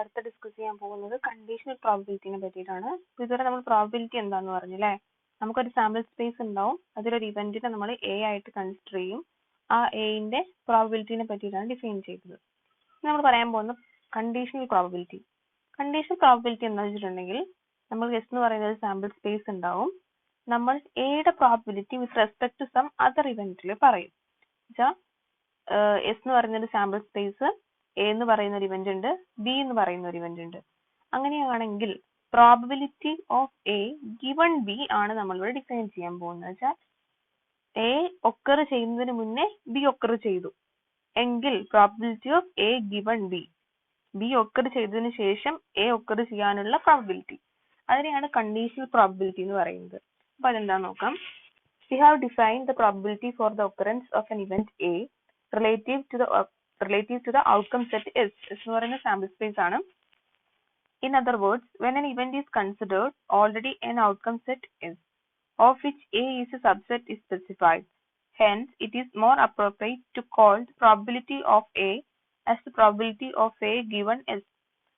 അടുത്ത ഡിസ്കസ് ചെയ്യാൻ പോകുന്നത് കണ്ടീഷണൽ പ്രോബബിലിറ്റിനെ പറ്റിയിട്ടാണ്. ഇതുവരെ നമ്മൾ പ്രോബബിലിറ്റി എന്താണെന്ന് പറഞ്ഞില്ലേ? നമുക്കൊരു സാമ്പിൾ സ്പേസ് ഉണ്ടാവും, അതിലൊരു ഇവന്റിനെ നമ്മൾ എ ആയിട്ട് കൺസിഡർ ചെയ്യും. ആ എന്റെ പ്രോബബിലിറ്റിനെ പറ്റിയിട്ടാണ് ഡിഫൈൻ ചെയ്തത്. നമ്മൾ പറയാൻ പോകുന്ന കണ്ടീഷണൽ പ്രോബബിലിറ്റി. കണ്ടീഷണൽ പ്രോബബിലിറ്റി എന്താണെന്ന് വെച്ചിട്ടുണ്ടെങ്കിൽ നമ്മൾ എസ് എന്ന് പറയുന്ന ഒരു സാമ്പിൾ സ്പേസ് ഉണ്ടാവും. നമ്മൾ എയുടെ probability with respect to some other ഇവന്റിൽ പറയും. എസ് എന്ന് പറയുന്ന ഒരു സാമ്പിൾ സ്പേസ്, എ എന്ന് പറയുന്ന ഒരു ഇവന്റ് ഉണ്ട്, ബി എന്ന് പറയുന്ന ഒരു ഇവന്റ് ഉണ്ട്. അങ്ങനെയാണെങ്കിൽ probability of A given B ആണ് നമ്മളിവിടെ ഡിഫൈൻ ചെയ്യാൻ പോകുന്നത്. വെച്ചാൽ എ ഒക്കർ ചെയ്യുന്നതിന് മുന്നേ ബി ഒക്കർ ചെയ്തു എങ്കിൽ probability of A given B, B occur ചെയ്തതിന് ശേഷം എ ഒക്കർ ചെയ്യാനുള്ള പ്രോബബിലിറ്റി, അതിനെയാണ് കണ്ടീഷണൽ പ്രോബബിലിറ്റി എന്ന് പറയുന്നത്. അപ്പൊ അതെന്താന്ന് നോക്കാം. We have defined the probability for the occurrence of an event A relative to the outcome set S. S എന്ന് പറയുന്ന sample space ആണ്. In other words, when an event is considered, already an outcome set S, of which A is a subset, is specified. Hence, it is more appropriate to call the probability of A as the probability of A given S.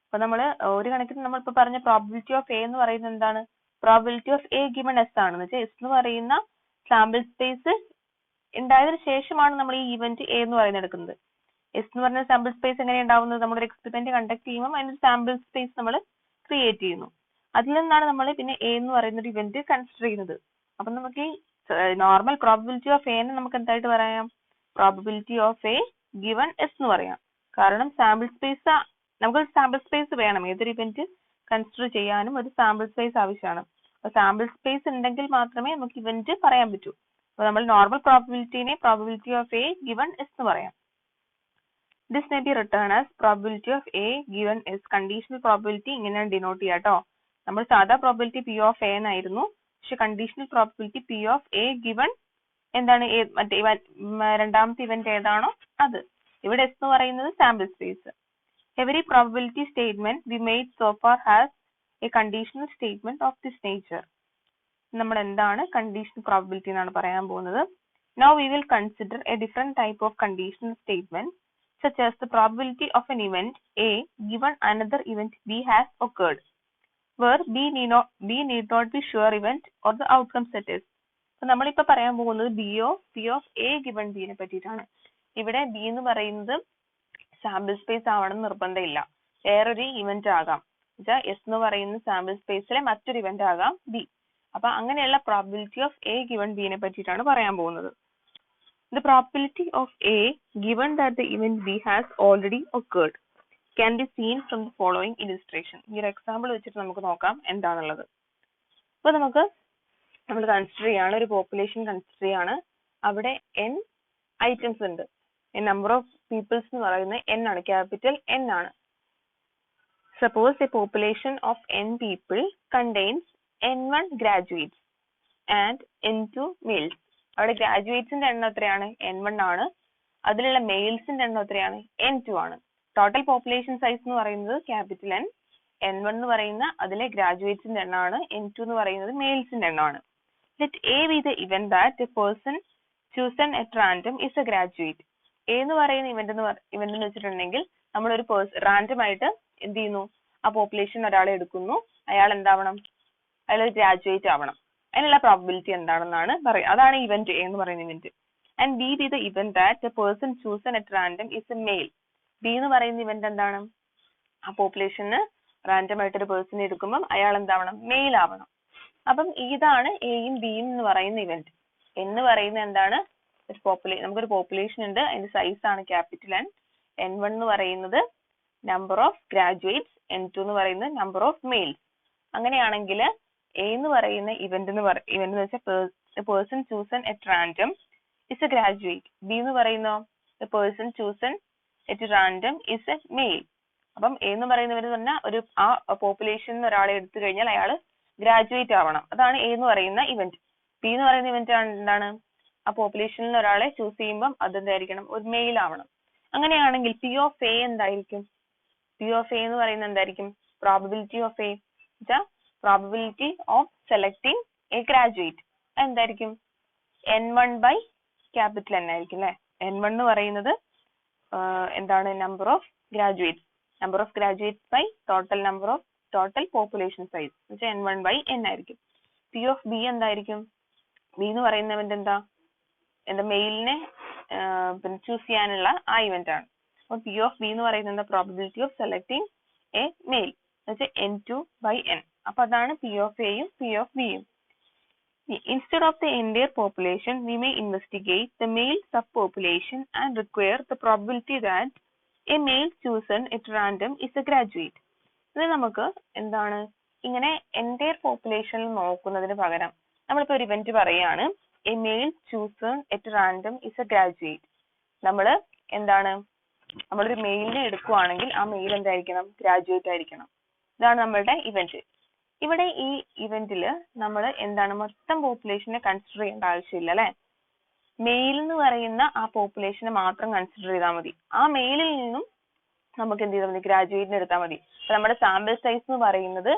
അപ്പോൾ നമ്മൾ ഒരു കണക്കിന് നമ്മളിപ്പോൾ പറഞ്ഞ probability of A എന്ന് പറയുന്നത് എന്താണ്? Probability of A given S ആണ്. എന്ന് വെച്ചാൽ എസ് എന്ന് പറയുന്ന സാമ്പിൾ സ്പേസ് ഉണ്ടായതിനു ശേഷമാണ് നമ്മൾ ഈ ഇവന്റ് എ എന്ന് പറയുന്നത് എടുക്കുന്നത്. എസ് എന്ന് പറഞ്ഞ സാമ്പിൾ സ്പേസ് എങ്ങനെയാണ് ഉണ്ടാവുന്നത്? നമ്മളൊരു എക്സ്പെരിമെന്റ് കണ്ടക്ട് ചെയ്യുമ്പോൾ അതിന്റെ സാമ്പിൾ സ്പേസ് നമ്മൾ ക്രിയേറ്റ് ചെയ്യുന്നു. അതിൽ നിന്നാണ് നമ്മൾ പിന്നെ എ എന്ന് പറയുന്ന ഒരു ഇവന്റ് കൺസിഡർ ചെയ്യുന്നത്. അപ്പൊ നമുക്ക് ഈ നോർമൽ പ്രോബബിലിറ്റി ഓഫ് എ നമുക്ക് എന്തായിട്ട് പറയാം? Probability of A given S എന്ന് പറയാം. കാരണം സാമ്പിൾ സ്പേസ്, നമുക്കൊരു സാമ്പിൾ സ്പേസ് വേണം. ഏതൊരു ഇവന്റ് കൺസിഡർ ചെയ്യാനും ഒരു സാമ്പിൾ സ്പേസ് ആവശ്യമാണ്. അപ്പൊ സാമ്പിൾ സ്പേസ് ഉണ്ടെങ്കിൽ മാത്രമേ നമുക്ക് ഇവന്റ് പറയാൻ പറ്റൂ. അപ്പൊ നമ്മൾ നോർമൽ പ്രോബബിലിറ്റിനെ probability of A given S എന്ന് പറയാം. This may be written as probability of A given S. Conditional probability ഇങ്ങനെയാണ് ഡിനോട്ട് ചെയ്യുക കേട്ടോ. നമ്മൾ സാധാ പ്രോബബിലിറ്റി പി ഓഫ് എ എന്നായിരുന്നു, പക്ഷെ conditional probability P of A given എന്താണ്? മറ്റേ രണ്ടാമത്തെ ഇവന്റ് ഏതാണോ അത്. ഇവിടെ എസ് എന്ന് പറയുന്നത് sample space. Every probability statement we made so far has a conditional statement of this nature. നമ്മൾ എന്താണ് conditional probability എന്നാണ് പറയാൻ പോകുന്നത്. Now we will consider a different type of conditional statement, such as the probability of an event A given another event B has occurred, where B need not be sure event or the outcome set is. അപ്പോൾ നമ്മളിപ്പോൾ പറയാൻ പോകുന്നത് P of A given B നെ പറ്റിയിട്ടാണ്. ഇവിടെ B എന്ന് പറയുന്നത് sample space ആവണം നിർബന്ധമില്ല, വേറൊരു ഇവന്റ് ആകാം. എസ് എന്ന് പറയുന്ന സാമ്പിൾ സ്പേസിലെ മറ്റൊരു ഇവന്റ് ആകാം ബി. അപ്പൊ അങ്ങനെയുള്ള പ്രോബബിലിറ്റി ഓഫ് എ ഗിവൺ ബിനെ പറ്റിയിട്ടാണ് പറയാൻ പോകുന്നത്. The probability of A given that the event B has already occurred can be seen from the following illustration. ഈ ഒരു എക്സാമ്പിൾ വെച്ചിട്ട് നമുക്ക് നോക്കാം എന്താണുള്ളത്. അപ്പൊ നമ്മൾ കൺസിഡർ ചെയ്യാണ്, ഒരു പോപ്പുലേഷൻ കൺസിഡർ ചെയ്യാണ്. അവിടെ n ഐറ്റംസ് ഉണ്ട്. നമ്പർ ഓഫ് പീപ്പിൾസ് എന്ന് പറയുന്നത് n ആണ്, ക്യാപിറ്റൽ N ആണ്. Suppose a population of n people contains n1 graduates and n2 males. അവിടെ ഗ്രാജുവേറ്റ്സിന്റെ എണ്ണം എത്രയാണ്? n1 ആണ്. അതിലുള്ള മെയിൽസിന്റെ എണ്ണം എത്രയാണ്? n2 ആണ്. ടോട്ടൽ പോപ്പുലേഷൻ സൈസ് എന്ന് പറയുന്നത് ക്യാപിറ്റൽ N, n1 എന്ന് പറയുന്ന അതിലെ ഗ്രാജുവേറ്റ്സിന്റെ എണ്ണമാണ്, n2 എന്ന് പറയുന്നത് മെയിൽസിന്റെ എണ്ണമാണ്. Let A be the event that a person chosen at random is a graduate. A എന്ന് പറയുന്ന ഇവന്റ് എന്ന് വെച്ചിട്ടുണ്ടെങ്കിൽ നമ്മളൊരു റാൻഡം ആയിട്ട് എന്ത് ചെയ്യുന്നു? ആ പോപ്പുലേഷൻ ഒരാളെ എടുക്കുന്നു, അയാൾ എന്താവണം? അയാൾ ഗ്രാജുവേറ്റ് ആവണം. അതിനുള്ള പ്രോബബിലിറ്റി എന്താണെന്നാണ് പറയുക. അതാണ് ഇവന്റ് എന്ന് പറയുന്ന event. And B the event that a person chosen at random is a male. B എന്ന് പറയുന്ന ഇവന്റ് എന്താണ്? ആ പോപ്പുലേഷന് റാൻഡം ആയിട്ട് ഒരു പേഴ്സൺ എടുക്കുമ്പോൾ അയാൾ എന്താവണം? മെയിൽ ആവണം. അപ്പം ഇതാണ് എയും ബിയും എന്ന് പറയുന്ന ഇവന്റ്. എന്ന് പറയുന്നത് എന്താണ്? നമുക്കൊരു പോപ്പുലേഷൻ ഉണ്ട്, അതിന്റെ സൈസ് ആണ് ക്യാപിറ്റൽ N. n1 എന്ന് പറയുന്നത് നമ്പർ ഓഫ് ഗ്രാജുവേറ്റ്സ്, n2 എന്ന് പറയുന്നത് നമ്പർ ഓഫ് മെയിൽസ്. അങ്ങനെയാണെങ്കിൽ എ എന്ന് പറയുന്ന ഇവന്റ് എന്ന് വെച്ചാൽ person chosen at random is a graduate. B എന്ന് പറയുന്ന person chosen at random is a male. അപ്പം എ എന്ന് പറയുന്നവർ പറഞ്ഞാൽ ഒരു ആ പോപ്പുലേഷൻ ഒരാളെ എടുത്തു കഴിഞ്ഞാൽ അയാൾ ഗ്രാജുവേറ്റ് ആവണം. അതാണ് എ എന്ന് പറയുന്ന ഇവന്റ്. ബി എന്ന് പറയുന്ന ഇവന്റ് എന്താണ്? ആ പോപ്പുലേഷനിൽ ഒരാളെ ചൂസ് ചെയ്യുമ്പോൾ അതെന്തായിരിക്കണം? ഒരു മെയിൽ ആവണം. അങ്ങനെയാണെങ്കിൽ പി ഓഫ് എ എന്തായിരിക്കും? പി ഓഫ് എ എന്ന് പറയുന്നത് എന്തായിരിക്കും? Probability of A, probability of selecting a graduate എന്തായിരിക്കും? n1 ബൈ ക്യാപിറ്റൽ N ആയിരിക്കും അല്ലെ. n1 എന്ന് പറയുന്നത് എന്താണ്? Number of graduates. Number of graduates by total population size എന്ന് വെച്ചാൽ n1/n ആയിരിക്കും. പി ഓഫ് ബി എന്തായിരിക്കും? ബി എന്ന് പറയുന്ന ഇവന്റ് എന്താ മെയിലിനെ പിന്നെ ചൂസ് ചെയ്യാനുള്ള ആ ഇവന്റ് ആണ്. അപ്പൊ പി ഓഫ് ബി എന്ന് പറയുന്നത് probability of selecting a male എന്ന് വെച്ചാൽ n2/n. അപ്പൊ അതാണ് പി ഓഫ് എയും പി ഓഫ് ബിയും. Instead of the entire population, we may investigate the male subpopulation and require the probability that a male chosen at random is a graduate. ഇത് നമുക്ക് എന്താണ് ഇങ്ങനെ entire population നോക്കുന്നതിന് പകരം നമ്മളിപ്പോ ഒരു ഇവന്റ് പറയാണ് a male chosen at random is a graduate. നമ്മൾ എന്താണ് നമ്മളൊരു മെയിലിനെ എടുക്കുവാണെങ്കിൽ ആ മെയിൽ എന്തായിരിക്കണം? ഗ്രാജുവേറ്റ് ആയിരിക്കണം. ഇതാണ് നമ്മളുടെ ഇവന്റ്. ഇവിടെ ഈ ഇവന്റിൽ നമ്മൾ എന്താണ് മൊത്തം പോപ്പുലേഷനെ കൺസിഡർ ചെയ്യേണ്ട ആവശ്യമില്ല അല്ലെ. മെയിൽ എന്ന് പറയുന്ന ആ പോപ്പുലേഷനെ മാത്രം കൺസിഡർ ചെയ്താൽ മതി. ആ മെയിലിൽ നിന്നും നമുക്ക് എന്ത് ചെയ്താൽ മതി? ഗ്രാജുവേറ്റിനെ എടുത്താൽ മതി. നമ്മുടെ സാമ്പിൾ സൈസ് എന്ന് പറയുന്നത്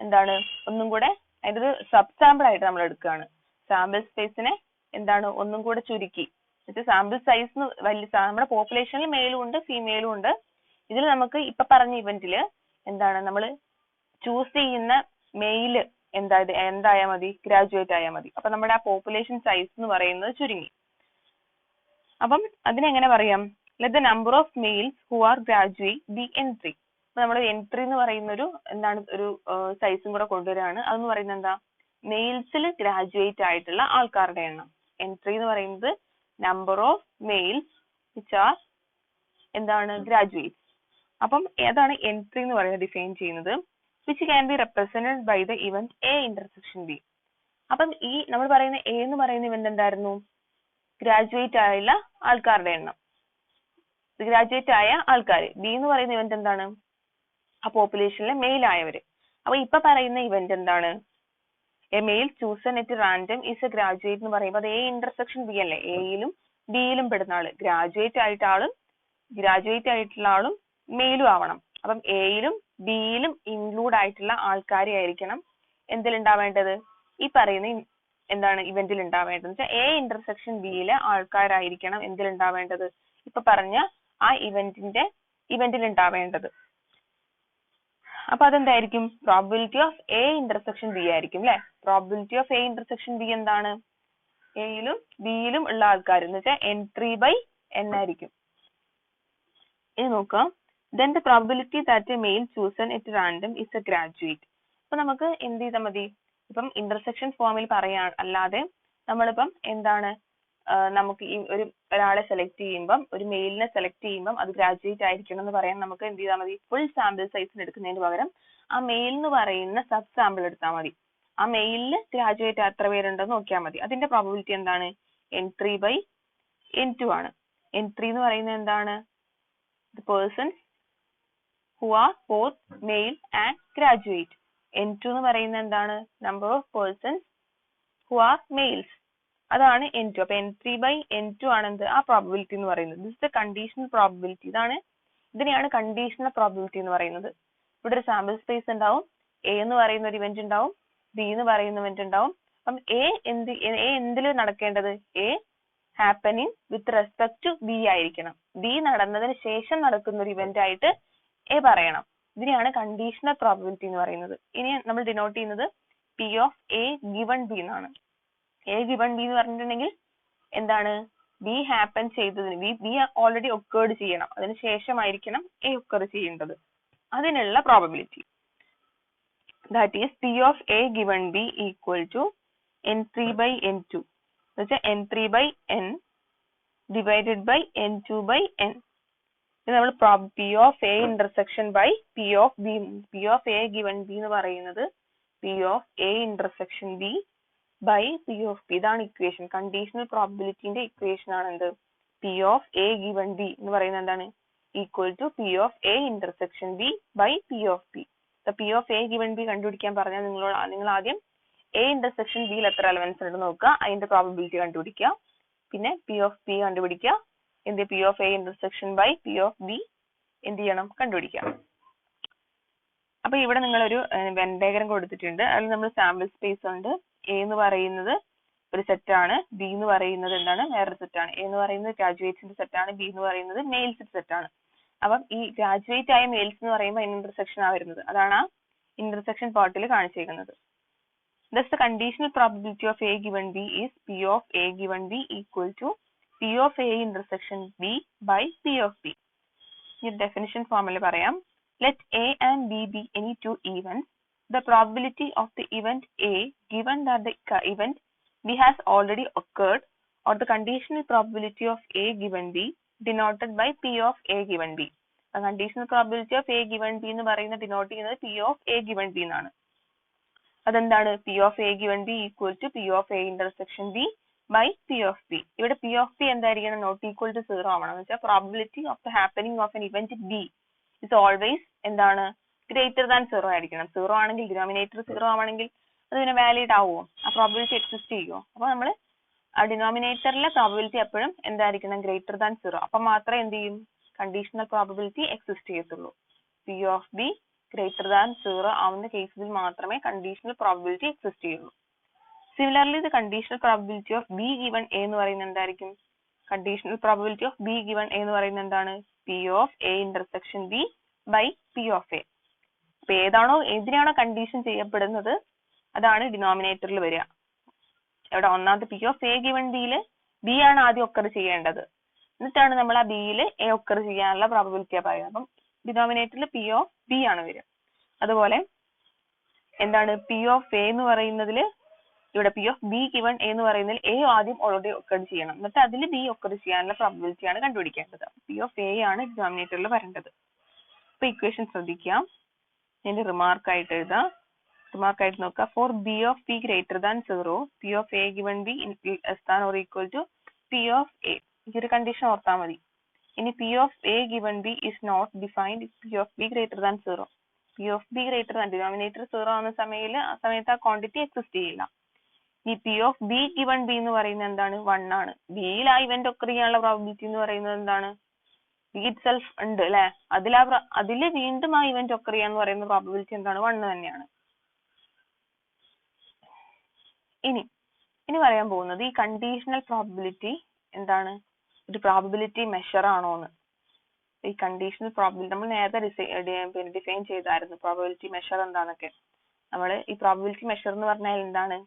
എന്താണ് ഒന്നും കൂടെ അതിന്റെ ഒരു സബ് സാമ്പിൾ ആയിട്ട് നമ്മൾ എടുക്കുകയാണ്. സാമ്പിൾ സ്പേസിനെ എന്താണ് ഒന്നും കൂടെ ചുരുക്കി സാമ്പിൾ സൈസ് വലിയ നമ്മുടെ പോപ്പുലേഷനിൽ മെയിലും ഉണ്ട് ഫീമെയിലും ഉണ്ട്. ഇതിൽ നമുക്ക് ഇപ്പൊ പറഞ്ഞ ഇവന്റില് എന്താണ് നമ്മൾ ചൂസ് ചെയ്യുന്ന മെയില് എന്തായാൽ മതി? ഗ്രാജുവേറ്റ് ആയാൽ മതി. അപ്പൊ നമ്മുടെ ആ പോപ്പുലേഷൻ സൈസ് എന്ന് പറയുന്നത് ചുരുങ്ങി. അപ്പം അതിനെങ്ങനെ പറയാം? Let the number of males who are graduate B n3. അപ്പൊ നമ്മൾ n3 എന്ന് പറയുന്ന ഒരു എന്താണ് ഒരു സൈസും കൂടെ കൊണ്ടുവരികയാണ്. അതെന്ന് പറയുന്നത് എന്താ? മെയിൽസിൽ ഗ്രാജുവേറ്റ് ആയിട്ടുള്ള ആൾക്കാരുടെ എണ്ണം. n3 എന്ന് പറയുന്നത് number of males which are എന്താണ് ഗ്രാജുവേറ്റ്. അപ്പം ഏതാണ് n3 എന്ന് പറയുന്നത് ഡിഫൈൻ ചെയ്യുന്നത്? which can be represented by the event A intersection B. അപ്പം ഈ നമ്മൾ പറയുന്ന A എന്ന് പറയുന്ന ഇവന്റ് എന്തായിരുന്നു? ഗ്രാജുവേറ്റ് ആയുള്ള ആൾക്കാരുടെ എണ്ണം, ഗ്രാജുവേറ്റ് ആയ ആൾക്കാർ. ബി എന്ന് പറയുന്ന ഇവന്റ് എന്താണ്? ആ പോപ്പുലേഷനിലെ മെയിൽ ആയവര്. അപ്പൊ ഇപ്പൊ പറയുന്ന ഇവന്റ് എന്താണ്? A male chosen at random is a graduate എന്ന് പറയുമ്പോൾ അത് A ഇന്റർസെക്ഷൻ ബി അല്ലേ? എയിലും ബിയിലും പെടുന്ന ആള് ഗ്രാജുവേറ്റ് ആയിട്ടുള്ള ആളും മെയിലും ആവണം. അപ്പം എയിലും ബിയിലും ഇൻക്ലൂഡ് ആയിട്ടുള്ള ആൾക്കാരെ ആയിരിക്കണം എന്തിലുണ്ടാവേണ്ടത്? ഈ പറയുന്ന എന്താണ് ഇവന്റിൽ ഉണ്ടാവേണ്ടത് വെച്ചാൽ എ ഇന്റർസെക്ഷൻ ബിയിലെ ആൾക്കാരായിരിക്കണം എന്തിലുണ്ടാവേണ്ടത്? ഇപ്പൊ പറഞ്ഞ ആ ഇവന്റിൽ ഉണ്ടാവേണ്ടത്. അപ്പൊ അതെന്തായിരിക്കും? Probability of A intersection B ആയിരിക്കും അല്ലെ. Probability of A intersection B എന്താണ്? എയിലും ബിയിലും ഉള്ള ആൾക്കാർ എന്ന് വെച്ചാൽ n3/n ആയിരിക്കും. ഇനി നോക്കാം. Then the probability that a male chosen at random is a graduate. അപ്പൊ നമുക്ക് എന്ത് ചെയ്താൽ മതി? ഇപ്പം ഇന്റർസെക്ഷൻ ഫോമിൽ പറയാൻ അല്ലാതെ നമ്മളിപ്പം എന്താണ് നമുക്ക് ഈ ഒരാളെ സെലക്ട് ചെയ്യുമ്പം ഒരു മെയിലിനെ സെലക്ട് ചെയ്യുമ്പം അത് ഗ്രാജുവേറ്റ് ആയിരിക്കണം എന്ന് പറയാൻ നമുക്ക് എന്ത് ചെയ്താൽ മതി? ഫുൾ സാമ്പിൾ സൈസിന് എടുക്കുന്നതിന് പകരം ആ മെയിൽ എന്ന് പറയുന്ന സബ് സാമ്പിൾ എടുത്താൽ മതി. ആ മെയിലിൽ ഗ്രാജുവേറ്റ് എത്ര പേരുണ്ടെന്ന് നോക്കിയാൽ മതി. അതിന്റെ പ്രോബിലിറ്റി എന്താണ്? n3/n2 ആണ്. n3 എന്ന് പറയുന്നത് എന്താണ്? The persons who are both male and graduate. n2 എന്ന് പറയുന്നത് എന്താണ്? number of persons who are males. അതാണ് n2. അപ്പൊ n3/n2 ആണ് എന്ത്? ആ പ്രോബിലിറ്റി എന്ന് പറയുന്നത്. This is the conditional probability. ഇതിനെയാണ് കണ്ടീഷണൽ പ്രോബിലിറ്റി എന്ന് പറയുന്നത്. ഇവിടെ ഒരു സാമ്പിൾ സ്പേസ് ഉണ്ടാവും, എ എന്ന് പറയുന്ന ഒരു ഇവന്റ് ഉണ്ടാവും, ബി എന്ന് പറയുന്ന ഇവന്റ് ഉണ്ടാവും. അപ്പം എ എന്തിൽ നടക്കേണ്ടത്? A happening with respect to B ആയിരിക്കണം. ബി നടന്നതിന് ശേഷം നടക്കുന്ന ഒരു ഇവന്റ് ആയിട്ട് എ പറയണം. ഇതിനെയാണ് കണ്ടീഷണൽ പ്രോബിലിറ്റി എന്ന് പറയുന്നത്. ഇനി നമ്മൾ ഡിനോട്ട് ചെയ്യുന്നത് P of A given B എന്നാണ്. എ ഗിവൺ ബി എന്ന് പറഞ്ഞിട്ടുണ്ടെങ്കിൽ എന്താണ്? ബി ഹാപ്പൻ ചെയ്തതിന് ബി ഓൾറെഡി ഒക്കേർഡ് ചെയ്യണം, അതിന് ശേഷമായിരിക്കണം എ ഒക്കർ ചെയ്യേണ്ടത്. അതിനുള്ള probability that is P of A given B equal to n3/n2 എന്ന് വെച്ചാൽ n3/n ഡിവൈഡഡ് ബൈ n2/n. ഇത് നമ്മൾ P of A intersection by P of B. P of A given B എന്ന് പറയുന്നത് P of A intersection B by P of B. ഇതാണ് equation. Conditional പ്രോബിലിറ്റിന്റെ equation ആണ് എന്ത്? P of A given B എന്ന് പറയുന്നത് എന്താണ്? Equal to P of A intersection B by P of B. P of A given B കണ്ടുപിടിക്കാൻ പറഞ്ഞാൽ നിങ്ങൾ ആദ്യം എ ഇന്റർസെക്ഷൻ ബിയിൽ എത്ര എലമെന്റ്സ് ഉണ്ടെന്ന് നോക്കുക, അതിന്റെ പ്രോബിലിറ്റി കണ്ടുപിടിക്കുക, പിന്നെ പി ഓഫ് ബി കണ്ടുപിടിക്കുക, എന്ത് P of A intersection by P of B എന്ത് ചെയ്യണം? കണ്ടുപിടിക്കാം. അപ്പൊ ഇവിടെ നിങ്ങളൊരു വെൻ ഡയഗ്രം കൊടുത്തിട്ടുണ്ട്. അതിൽ നമ്മൾ സാമ്പിൾ സ്പേസ് ഉണ്ട്. എ എന്ന് പറയുന്നത് ഒരു സെറ്റ് ആണ്, ബി എന്ന് പറയുന്നത് എന്താണ്? വേറൊരു സെറ്റ് ആണ്. എ എന്ന് പറയുന്നത് ഗ്രാജുവേറ്റ്സിന്റെ സെറ്റ് ആണ്, ബി എന്ന് പറയുന്നത് മെയിൽസിന്റെ സെറ്റ് ആണ്. അപ്പം ഈ ഗ്രാജുവേറ്റ് ആയ മെയിൽസ് എന്ന് പറയുമ്പോൾ ഇന്റർസെക്ഷൻ ആ വരുന്നത്. അതാണ് ആ ഇന്റർസെക്ഷൻ പാർട്ടിൽ കാണിച്ചേക്കുന്നത്. Thus the conditional probability of A given B is P of A given B equal to P of A intersection B by P of B. ഈ definition formula പറയാം. Let A and B be any two events. The probability of the event A given that the event B has already occurred, or the conditional probability of A given B denoted by P of A given B. The conditional probability of A given B എന്ന് പറയുന്നത് denote ചെയ്യുന്നത് P of A given B എന്നാണ്. അതെന്താണ്? P of A given B equal to P of A intersection B by P of B. ഇവിടെ P of B എന്തായിരിക്കണം? Not equal to 0 ആവണം. എന്ന് വെച്ചാൽ probability of the happening of N event B is always എന്താണ്? Greater than 0 ആയിരിക്കണം. 0 ആണെങ്കിൽ denominator 0 ആവണമെങ്കിൽ അത് പിന്നെ വാലിഡ് ആവുമോ? ആ പ്രോബിലിറ്റി എക്സിസ്റ്റ് ചെയ്യുമോ? അപ്പൊ നമ്മൾ ആ ഡിനോമിനേറ്ററിലെ പ്രോബിലിറ്റി എപ്പോഴും എന്തായിരിക്കണം? Greater than 0. അപ്പൊ മാത്രമേ എന്ത് ചെയ്യും? കണ്ടീഷണൽ പ്രോബിലിറ്റി എക്സിസ്റ്റ് ചെയ്യത്തുള്ളൂ. P of B greater than 0 ആവുന്ന കേസിൽ മാത്രമേ conditional probability exist ചെയ്യുള്ളൂ. Similarly, the conditional probability of B given A എന്ന് പറയുന്നത് എന്തായിരിക്കും? Conditional probability of B given A എന്ന് പറയുന്നത് എന്താണ്? P of A intersection B by P of A. അപ്പൊ ഏതിനാണോ കണ്ടീഷൻ ചെയ്യപ്പെടുന്നത് അതാണ് ഡിനോമിനേറ്ററിൽ വരിക. ഇവിടെ ഒന്നാമത്തെ P of A given B യില് B ആണ് ആദ്യം ഒക്കർ ചെയ്യേണ്ടത്. എന്നിട്ടാണ് നമ്മൾ ആ B യിൽ A ഒക്കർ ചെയ്യാനുള്ള പ്രോബബിലിറ്റിയാ പറയുക. അപ്പം ഡിനോമിനേറ്ററിൽ P of B ആണ് വരിക. അതുപോലെ എന്താണ് P of A എന്ന് പറയുന്നതിൽ ഇവിടെ P of B given A എന്ന് പറയുന്നതിൽ A ആദ്യം ഓൾറെഡി ഒക്കർ ചെയ്യണം. എന്നിട്ട് അതിൽ B ഒക്കർ ചെയ്യാനുള്ള പ്രോബബിലിറ്റി ആണ് കണ്ടുപിടിക്കേണ്ടത്. P of A ആണ് ഡിനോമിനേറ്ററിൽ വരേണ്ടത്. അപ്പൊ ഇക്വേഷൻ ശ്രദ്ധിക്കാം. ഇതിന്റെ റിമാർക്ക് ആയിട്ട് എഴുതാം. റിമാർക്ക് ആയിട്ട് നോക്കുക. For B of P greater than 0, P of A given B less than or equal to P of A. ഈ ഒരു കണ്ടീഷൻ ഓർത്താൽ മതി. ഇനി P of A given B is not defined if P of B greater than 0. P of B greater than denominator 0 ആവുന്ന സമയത്ത് ആ quantity exist ചെയ്യില്ല. ഈ P of B given B എന്ന് പറയുന്നത് എന്താണ്? 1 ആണ്. B യിൽ ആ ഇവന്റ് ഒക്കർ ചെയ്യാനുള്ള പ്രോബിലിറ്റി എന്ന് പറയുന്നത് എന്താണ്? B itself ഉണ്ട് അല്ലെ? അതില് വീണ്ടും ആ ഇവന്റ് ഒക്കർ ചെയ്യാന്ന് പറയുന്ന പ്രോബിലിറ്റി എന്താണ്? 1 തന്നെയാണ്. ഇനി പറയാൻ പോകുന്നത് ഈ കണ്ടീഷണൽ പ്രോബിലിറ്റി എന്താണ്? ഒരു പ്രോബിലിറ്റി മെഷർ ആണോ എന്ന്. ഈ കണ്ടീഷണൽ പ്രോബിലിറ്റി നമ്മൾ നേരത്തെ ഡിഫൈൻ ചെയ്തായിരുന്നു പ്രോബിലിറ്റി മെഷർ എന്താന്നൊക്കെ. നമ്മൾ ഈ പ്രോബിലിറ്റി മെഷർ എന്ന് പറഞ്ഞാൽ എന്താണ്?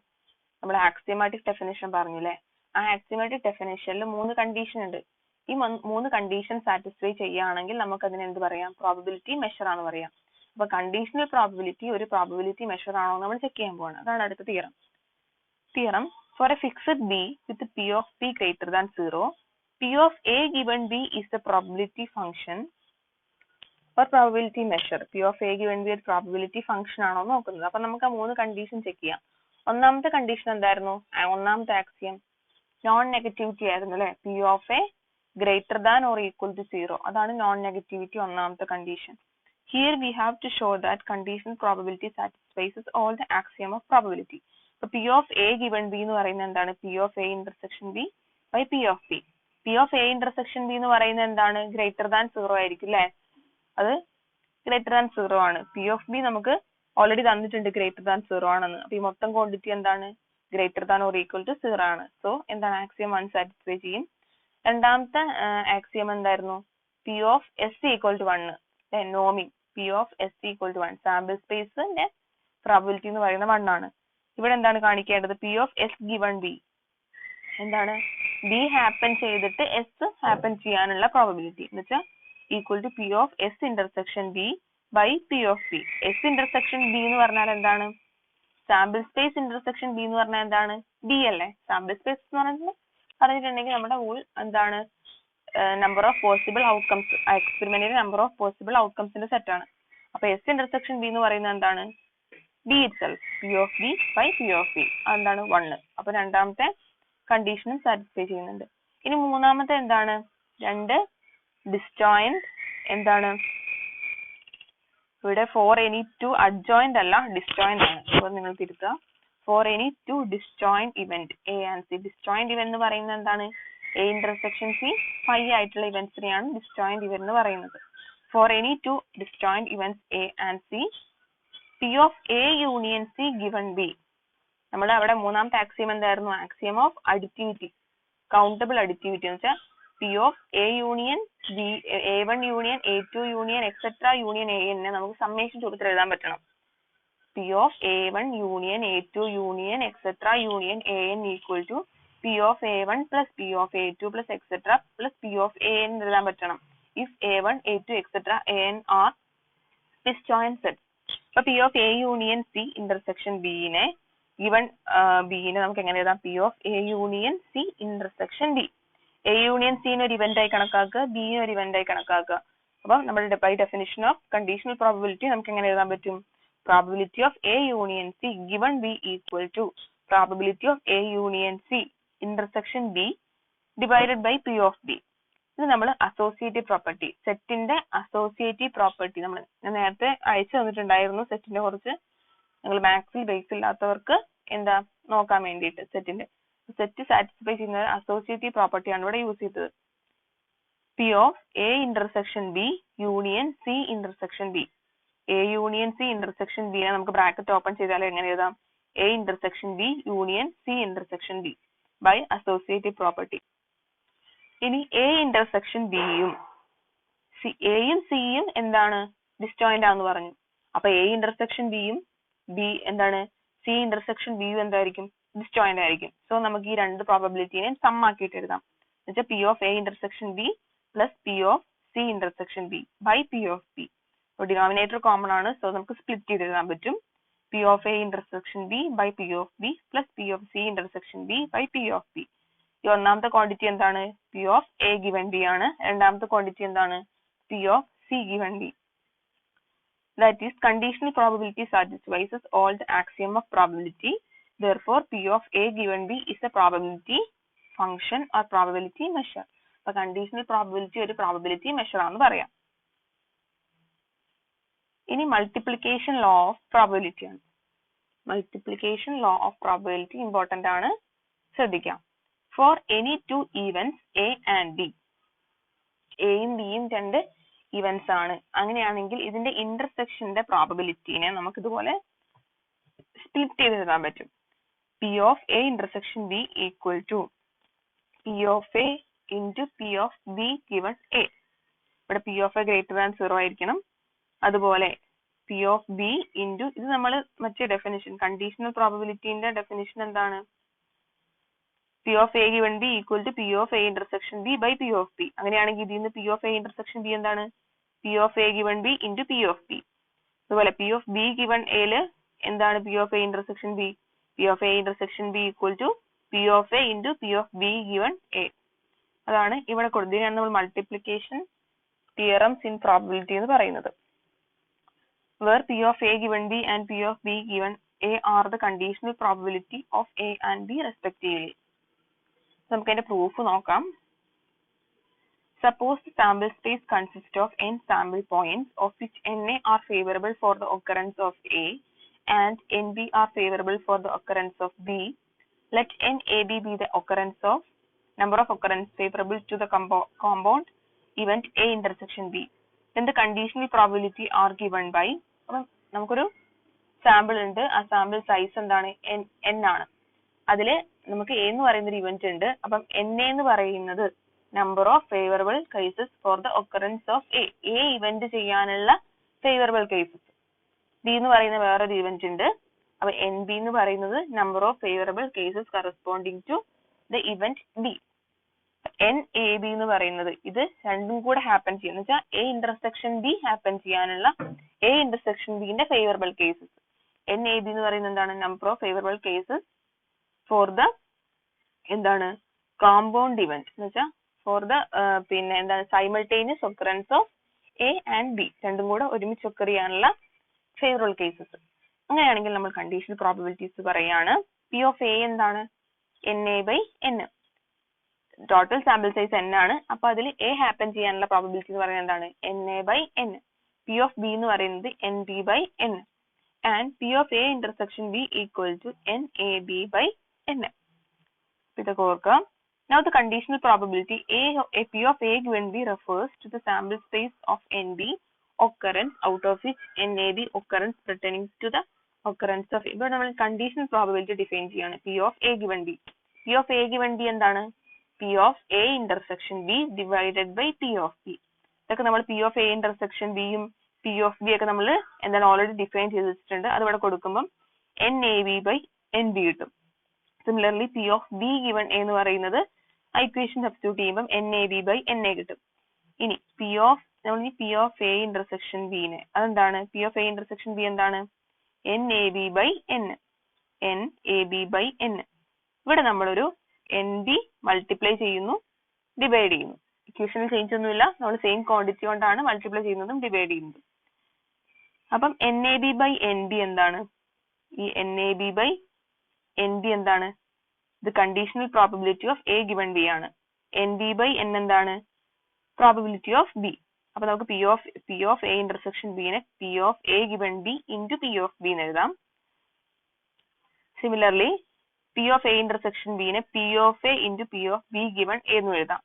നമ്മൾ ആക്സിയമാറ്റിക് ഡെഫിനിഷൻ പറഞ്ഞില്ലേ? ആ ആക്സിയമാറ്റിക് ഡെഫിനിഷനിൽ 3 കണ്ടീഷൻ ഉണ്ട്. ഈ 3 കണ്ടീഷൻ സാറ്റിസ്ഫൈ ചെയ്യുകയാണെങ്കിൽ നമുക്ക് അതിന് എന്ത് പറയാം? പ്രോബിലിറ്റി മെഷർ ആണ് പറയാം. അപ്പൊ കണ്ടീഷണൽ പ്രോബിലിറ്റി ഒരു പ്രോബിലിറ്റി മെഷർ ആണോ നമ്മൾ ചെക്ക് ചെയ്യാൻ പോവാണ്. അതാണ് അടുത്ത theorem. For a fixed B with P of P greater than 0, P of A given B is the probability function or probability measure. P of A given B ഒരു probability function ആണോ നോക്കുന്നത്. അപ്പൊ നമുക്ക് ആ 3 കണ്ടീഷൻ ചെക്ക് ചെയ്യാം. ഒന്നാമത്തെ condition എന്തായിരുന്നു? ഒന്നാമത്തെ ആക്സിയം നോൺ നെഗറ്റിവിറ്റി ആയിരുന്നു അല്ലെ? P of A greater than or equal to 0. അതാണ് നോൺ നെഗറ്റിവിറ്റി ഒന്നാമത്തെ condition. Here we have to show that conditional probability satisfies all the axiom of probability. So P of A given B എന്ന് പറയുന്നത് എന്താണ്? P of A intersection B by P of B. P of A intersection B എന്ന് പറയുന്നത് എന്താണ്? Greater than 0 ആയിരിക്കും അല്ലെ? അത് greater than 0 ആണ്. P of B നമുക്ക് ഓൾറെഡി തന്നിട്ടുണ്ട് ഗ്രേറ്റർ ദാൻ 0 ആണെന്ന്. അപ്പൊ ഈ മൊത്തം ക്വാണ്ടിറ്റി എന്താണ്? Greater than or equal to 0 ആണ്. സോ എന്താണ്? ആക്സിയം 1 സാറ്റിസ്ഫൈ ചെയ്യും. രണ്ടാമത്തെ ആക്സിയം എന്തായിരുന്നു? P of S equal to 1. Naomi P of S equal to 1. Sample സ്പേസിന്റെ പ്രോബിലിറ്റി എന്ന് പറയുന്നത് 1 ആണ്. ഇവിടെ എന്താണ് കാണിക്കേണ്ടത്? P of S given B എന്താണ്? B ഹാപ്പൻ ചെയ്തിട്ട് S ഹാപ്പൻ ചെയ്യാനുള്ള പ്രോബിലിറ്റി എന്ന് വെച്ചാൽ equal to P of S intersection B by P of B. S intersection B എന്ന് പറഞ്ഞാൽ എന്താണ്? സാമ്പിൾ സ്പേസ് ഇന്റർസെക്ഷൻ B എന്ന് പറഞ്ഞാൽ എന്താണ്? B അല്ലേ? സാമ്പിൾ സ്പേസ് എന്ന് പറഞ്ഞിട്ടുണ്ടെങ്കിൽ നമ്മുടെ എന്താണ്? നമ്പർ ഓഫ് പോസിബിൾ ഔട്ട്കംസ്, എക്സ്പെരിമെന്റിന്റെ നമ്പർ ഓഫ് പോസിബിൾ ഔട്ട്കംസിന്റെ സെറ്റ് ആണ്. അപ്പൊ S ഇന്റർസെക്ഷൻ B എന്ന് പറയുന്നത് എന്താണ്? B itself, P of B by P of B. അതെന്താണ്? 1. അപ്പൊ രണ്ടാമത്തെ കണ്ടീഷനും സാറ്റിസ്ഫൈ ചെയ്യുന്നുണ്ട്. ഇനി മൂന്നാമത്തെ എന്താണ്? 2 ഡിസ്ജോയിന്റ് എന്താണ്? ഇവിടെ for any two adjoint അല്ല ഡിസ്ജോയിന്റ് ആണ്. അപ്പൊ നിങ്ങൾ തിരുത്തുക. For any two disjoint event A and C. Disjoint event എന്ന് പറയുന്നത് എന്താണ്? A intersection C phi ആയിട്ടുള്ള ഇവന്റ്സിനെയാണ് ഡിസ്ജോയിന്റ് ഇവന്റ് എന്ന് പറയുന്നത്. For any two disjoint events A and C, P of A union C given B. നമ്മുടെ അവിടെ മൂന്നാമത്തെ axiom എന്തായിരുന്നു? Axiom of additivity, countable additivity എന്ന് വെച്ചാൽ P of A union B, A1 union A2 union etc. union AN നമുക്ക് summation രൂപത്തിൽ എഴുതാൻ പറ്റണം. P of A1 union A2 union etc. union AN equal to P of A1 plus P of A2 plus etc. plus P of AN എഴുതാൻ പറ്റണം. If A1, A2 etc. AN are disjoint sets. അപ്പോൾ P of A union C intersection B നെ given B നെ നമുക്ക് എങ്ങനെ എഴുതാം? P of A union C intersection B. A union C നെ ഒരു ഇവന്റ് ആയി കണക്കാക്കുക, B നെ ഒരു ഇവന്റ് ആയി കണക്കാക്കുക. അപ്പം നമ്മുടെ by definition of conditional probability നമുക്ക് എങ്ങനെ എഴുതാൻ പറ്റും? Probability of A union C given B equal to probability of A union C intersection B divided by P of B. ഇത് നമ്മൾ അസോസിയേറ്റീവ് പ്രോപ്പർട്ടി, സെറ്റിന്റെ അസോസിയേറ്റീവ് പ്രോപ്പർട്ടി നമ്മൾ നേരത്തെ അയച്ചു തന്നിട്ടുണ്ടായിരുന്നു. സെറ്റിന്റെ കുറച്ച് നിങ്ങൾ മാത്സിൽ ബേസ് ഇല്ലാത്തവർക്ക് എന്താ നോക്കാൻ വേണ്ടിയിട്ട് സെറ്റ് സാറ്റിസ്ഫൈ ചെയ്യുന്ന അസോസിയേറ്റീവ് പ്രോപ്പർട്ടിയാണ് ഇവിടെ യൂസ് ചെയ്തത്. P of A intersection B union C intersection B. A union C intersection B നെ നമുക്ക് ബ്രാക്കറ്റ് ഓപ്പൺ ചെയ്താൽ എങ്ങനെ എഴുതാം? A intersection B union C intersection B by associative property. ഇനി A intersection B യും Aയും Cയും എന്താണ്? ഡിസ്ജോയിന്റ് ആണെന്ന് പറഞ്ഞു. അപ്പൊ A intersection B യും B എന്താണ്? C intersection B യും എന്തായിരിക്കും? ഡിസ്ജോയിന്റ് ആയിരിക്കും. സോ നമുക്ക് ഈ രണ്ട് പ്രോബബിലിറ്റിനെ സം ആക്കിയിട്ട് എഴുതാം. എന്നുവെച്ചാൽ P of A intersection B plus P of C intersection B by P of B. Denominator common ആണ്, സോ നമുക്ക് സ്പ്ലിറ്റ് ചെയ്ത് എഴുതാൻ പറ്റും. P of A intersection B by P of B plus P of C intersection B by P of B. ഈ ഒന്നാമത്തെ quantity എന്താണ്? P of A given B ആണ്. രണ്ടാമത്തെ ക്വാണ്ടിറ്റി എന്താണ്? P of C given B. That is, conditional probability satisfies all the axiom of probability. Therefore, P of A given B is a probability function or probability measure. അപ്പോൾ conditional probability ഒരു probability measure ആണെന്ന് പറയാം. ഇനി multiplication law of probability ആണ്. Multiplication law of probability important ആണ്, ശ്രദ്ധിക്കാം. For any two events A and B, എയും ബിയും രണ്ട് ഇവന്റ്സ് ആണ്. അങ്ങനെയാണെങ്കിൽ ഇതിന്റെ ഇന്റർസെക്ഷന്റെ പ്രോബബിലിറ്റിനെ നമുക്ക് ഇതുപോലെ സ്പ്ലിറ്റ് ചെയ്ത് എഴുതാൻ പറ്റും. P of A intersection B equal to P of A into P of B given A. ഇവിടെ P of A greater than 0 ആയിരിക്കണം. അതുപോലെ P of B into, ഇത് നമ്മൾ മറ്റേ ഡെഫിനിഷൻ, കണ്ടീഷണൽ പ്രോബബിലിറ്റിന്റെ ഡെഫിനിഷൻ എന്താണ്? P of A given B equal to P of A intersection B by P of B. അങ്ങനെയാണെങ്കിൽ ഇതിൽ നിന്ന് P of A intersection B എന്താണ്? P of A given B into P of B. അതുപോലെ P of B given A ല് എന്താണ് P of A intersection B? P of A intersection B equal to P of A into P of B given A. അതാണ് ഇവിടെ കൊടുത്തതിനാണ് നമ്മൾ multiplication theorems in probability എന്ന് പറയുന്നത്. Where P of A given B and P of B given A are the conditional probability of A and B respectively. നമുക്ക് അതിന്റെ proof നോക്കാം. Suppose the sample space consists of n sample points of which NA are favorable for the occurrence of A and NB are favorable for the occurrence of B. Let NAB be the occurrence of number of occurrences favorable to the compound event A intersection B. Then the conditional probability are given by, അപ്പം നമുക്കൊരു sample ഉണ്ട്, ആ sample size എന്താണ്? n ആണ്. അതില് നമുക്ക് A എന്ന് പറയുന്ന ഒരു ഇവന്റ് ഉണ്ട്. അപ്പം NA എന്ന് പറയുന്നത് number of favourable cases for the occurrence of A event ചെയ്യാനുള്ള ഫേവറബിൾ കേസസ്. B എന്ന് പറയുന്ന വേറൊരു ഇവന്റ് ഉണ്ട്. അപ്പൊ NB എന്ന് പറയുന്നത് number of favourable cases corresponding to the event B. NAB എന്ന് പറയുന്നത് ഇത് രണ്ടും കൂടെ ഹാപ്പൻ ചെയ്യുന്ന വെച്ചാൽ A ഇന്റർസെക്ഷൻ B ഹാപ്പൻ ചെയ്യാനുള്ള A ഇന്റർസെക്ഷൻ ബിന്റെ ഫേവറബിൾ കേസസ്. NAB എന്ന് പറയുന്നത് എന്താണ്? Number of favourable cases for the എന്താണ് കോമ്പൗണ്ട് ഇവന്റ് എന്ന് വെച്ചാൽ ഫോർ ദ പിന്നെ എന്താണ് simultaneous occurrence of A and B രണ്ടും കൂടെ ഒരുമിച്ച് ഒക്കർ ചെയ്യാനുള്ള ഫേവറബിൾ കേസസ്. അങ്ങനെയാണെങ്കിൽ നമ്മൾ കണ്ടീഷണൽ പ്രോബബിലിറ്റീസ് പറയാണ്. P of A എന്താണ്? NA by N. Total sample size n ആണ്. അപ്പൊ അതിൽ A ഹാപ്പൻ ചെയ്യാനുള്ള പ്രോബബിലിറ്റി എന്ന് പറയുന്നത് എന്താണ്? NA by N. P of B എന്ന് പറയുന്നത് NB by N. And P of A intersection B equal to NAB by N. ഇതൊക്കെ ഓർക്കാം. Now the conditional probability A P of A given B refers to the sample space of NB occurrence out of which NAB occurrence pertaining to the occurrence of A. ഇവിടെ നമ്മൾ conditional probability define ചെയ്യാണ്. P of A given B. P of A given B എന്താണ്? P of A intersection B divided by P of B. ഇതൊക്കെ നമ്മൾ P of A intersection B യും P of B ഒക്കെ നമ്മൾ എന്താണ് already define ചെയ്ത് വെച്ചിട്ടുണ്ട്. അത് ഇവിടെ കൊടുക്കുമ്പം NAB by NB കിട്ടും. Similarly P of B given A എന്ന് പറയുന്നത് ഇക്വേഷൻ സബ്സ്റ്റിറ്റ്യൂട്ട് ചെയ്യുമ്പോൾ NAB by NA കിട്ടും. ഇനി നമ്മൾ ഈ P of A intersection B നെ അതെന്താണ്? P of A intersection B എന്താണ്? NAB by N. NAB by N. ഇവിടെ നമ്മളൊരു NB മൾട്ടിപ്ലൈ ചെയ്യുന്നു, ഡിവൈഡ് ചെയ്യുന്നു. ഇക്വേഷനിൽ ചേഞ്ച് ഒന്നുമില്ല, നമ്മൾ സെയിം ക്വാണ്ടിറ്റി കൊണ്ടാണ് മൾട്ടിപ്ലൈ ചെയ്യുന്നതും ഡിവൈഡ് ചെയ്യുന്നതും. അപ്പം NAB by NB എന്താണ്? ഈ NAB by NB എന്താണ്? ഇത് conditional probability of A given B ആണ്. NB by N എന്താണ്? Probability of B. അപ്പൊ നമുക്ക് P of A intersection B നെ P of A given B into P of B എന്ന് എഴുതാം. Similarly P of A intersection B നെ P of A into P of B given A എന്ന് എഴുതാം.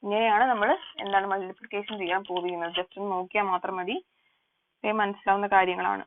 ഇങ്ങനെയാണ് നമ്മൾ എന്താണ് മൾട്ടിപ്ലിക്കേഷൻ ചെയ്യാൻ പോകുന്നത്. ജസ്റ്റ് ഒന്ന് നോക്കിയാൽ മാത്രം മതി, മനസ്സിലാവുന്ന കാര്യങ്ങളാണ്.